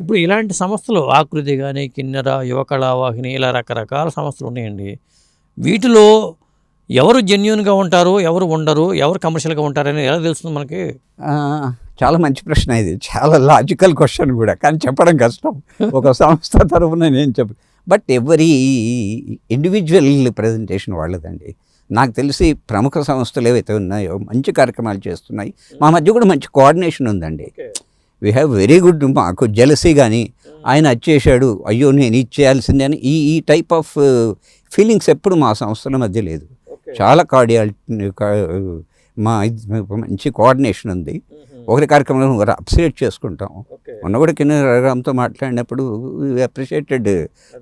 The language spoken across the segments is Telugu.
ఇప్పుడు ఇలాంటి సంస్థలు ఆకృతి కానీ, కిన్నెర, యువకళావాహిని ఇలా రకరకాల సంస్థలు ఉన్నాయండి. వీటిలో ఎవరు జెన్యూన్గా ఉంటారు, ఎవరు ఉండరు, ఎవరు కమర్షియల్గా ఉంటారని ఎలా తెలుస్తుంది మనకి? చాలా మంచి ప్రశ్న ఇది. చాలా లాజికల్ క్వశ్చన్ కూడా, కానీ చెప్పడం కష్టం ఒక సంస్థ తరఫున నేను చెప్పు. బట్ ఎవరి ఇండివిజువల్ ప్రజెంటేషన్ వాళ్ళదండి. నాకు తెలిసి ప్రముఖ సంస్థలు ఏవైతే ఉన్నాయో మంచి కార్యక్రమాలు చేస్తున్నాయి. మా మధ్య కూడా మంచి కోఆర్డినేషన్ ఉందండి. We have very good. మాకు జెలసీ కానీ ఆయన వచ్చేసాడు, అయ్యో నేను ఇచ్చేయాల్సిందే అని ఈ టైప్ ఆఫ్ ఫీలింగ్స్ ఎప్పుడు మా సంస్థల మధ్య లేదు. చాలా మంచి కోఆర్డినేషన్ ఉంది. ఒకరి కార్యక్రమంలో ఒకరు అప్రిషియేట్ చేసుకుంటాం. మొన్న కూడా కిన్నెరతో మాట్లాడినప్పుడు అప్రిషియేటెడ్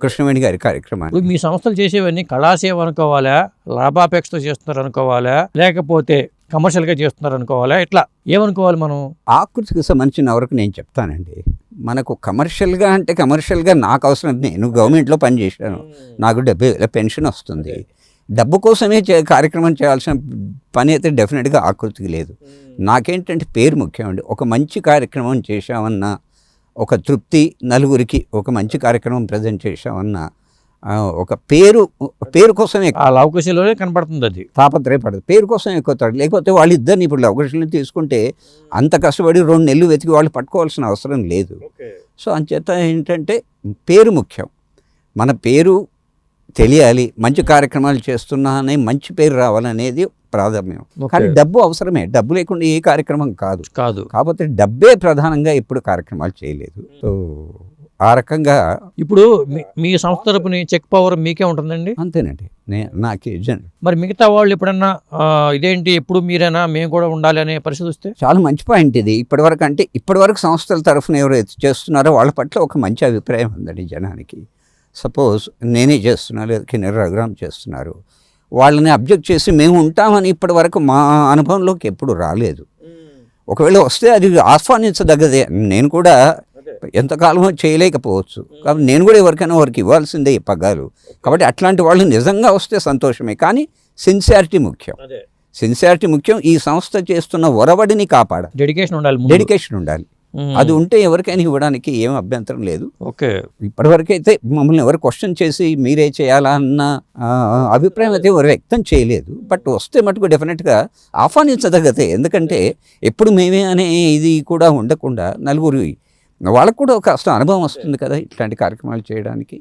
కృష్ణవేణి గారి కార్యక్రమాన్ని. మీ సంస్థలు చేసేవన్నీ కళాసేవ అనుకోవాలా, లాభాపేక్షతో చేస్తున్నారు అనుకోవాలా, లేకపోతే కమర్షియల్గా చేస్తున్నారు అనుకోవాలా, ఇట్లా ఏమనుకోవాలి మనం? ఆకృతికి సంబంధించిన వరకు నేను చెప్తానండి. మనకు కమర్షియల్గా అంటే కమర్షియల్గా నాకు అవసరం. నేను గవర్నమెంట్లో పనిచేశాను, నాకు 70,000 పెన్షన్ వస్తుంది. డబ్బు కోసమే కార్యక్రమం చేయాల్సిన పని అయితే డెఫినెట్గా ఆకృతికి లేదు. నాకేంటంటే పేరు ముఖ్యమండి. ఒక మంచి కార్యక్రమం చేశామన్న ఒక తృప్తి, నలుగురికి ఒక మంచి కార్యక్రమం ప్రజెంట్ చేశామన్న ఒక పేరు కోసమే ఆ అవకాశంలోనే కనపడుతుంది. అది తాపత్రయపడదు, పేరు కోసం ఎక్కుతాడు. లేకపోతే వాళ్ళిద్దరిని ఇప్పుడు అవకాశాలను తీసుకుంటే అంత కష్టపడి 2 నెలలు వెతికి వాళ్ళు పట్టుకోవాల్సిన అవసరం లేదు. సో అంచేత ఏంటంటే పేరు ముఖ్యం. మన పేరు తెలియాలి, మంచి కార్యక్రమాలు చేస్తున్నా అనే మంచి పేరు రావాలనేది ప్రాధాన్యం. కానీ డబ్బు అవసరమే, డబ్బు లేకుండా ఏ కార్యక్రమం కాదు. కాకపోతే డబ్బే ప్రధానంగా ఎప్పుడు కార్యక్రమాలు చేయలేదు. సో ఆ రకంగా ఇప్పుడు మీ సంస్థ తరపున చెక్ పవర్ మీకే ఉంటుందండి? అంతేనండి, నాకే. మరి మిగతా వాళ్ళు ఎప్పుడన్నా ఇదేంటి ఎప్పుడు మీరైనా మేము కూడా ఉండాలి అనే పరిస్థితి వస్తే? చాలా మంచి పాయింట్ ఇది. ఇప్పటివరకు సంస్థల తరఫున ఎవరైతే చేస్తున్నారో వాళ్ళ పట్ల ఒక మంచి అభిప్రాయం ఉందండి జనానికి. సపోజ్ నేనే చేస్తున్నా, లేదా కిన్నెర రఘురామ్ చేస్తున్నారు, వాళ్ళని అబ్జెక్ట్ చేసి మేము ఉంటామని ఇప్పటి వరకు మా అనుభవంలోకి ఎప్పుడు రాలేదు. ఒకవేళ వస్తే అది ఆస్వాదించదగ్గదే. నేను కూడా ఎంతకాలమో చేయలేకపోవచ్చు, కాబట్టి నేను కూడా ఎవరికైనా వారికి ఇవ్వాల్సిందే ఈ పగ్గాలు. కాబట్టి అట్లాంటి వాళ్ళు నిజంగా వస్తే సంతోషమే. కానీ సిన్సియారిటీ ముఖ్యం. ఈ సంస్థ చేస్తున్న ఒరవడిని కాపాడాలి, డెడికేషన్ ఉండాలి. అది ఉంటే ఎవరికైనా ఇవ్వడానికి ఏం అభ్యంతరం లేదు. ఇప్పటివరకు అయితే మమ్మల్ని ఎవరు క్వశ్చన్ చేసి మీరే చేయాలా అన్న అభిప్రాయం అయితే ఎవరు వ్యక్తం చేయలేదు. బట్ వస్తే మటుకు డెఫినెట్గా ఆహ్వానించదగ్గతే. ఎందుకంటే ఎప్పుడు మేమే అనే ఇది కూడా ఉండకుండా నలుగురు వాళ్ళకు కూడా ఒక అనుభవం వస్తుంది కదా ఇట్లాంటి కార్యక్రమాలు చేయడానికి.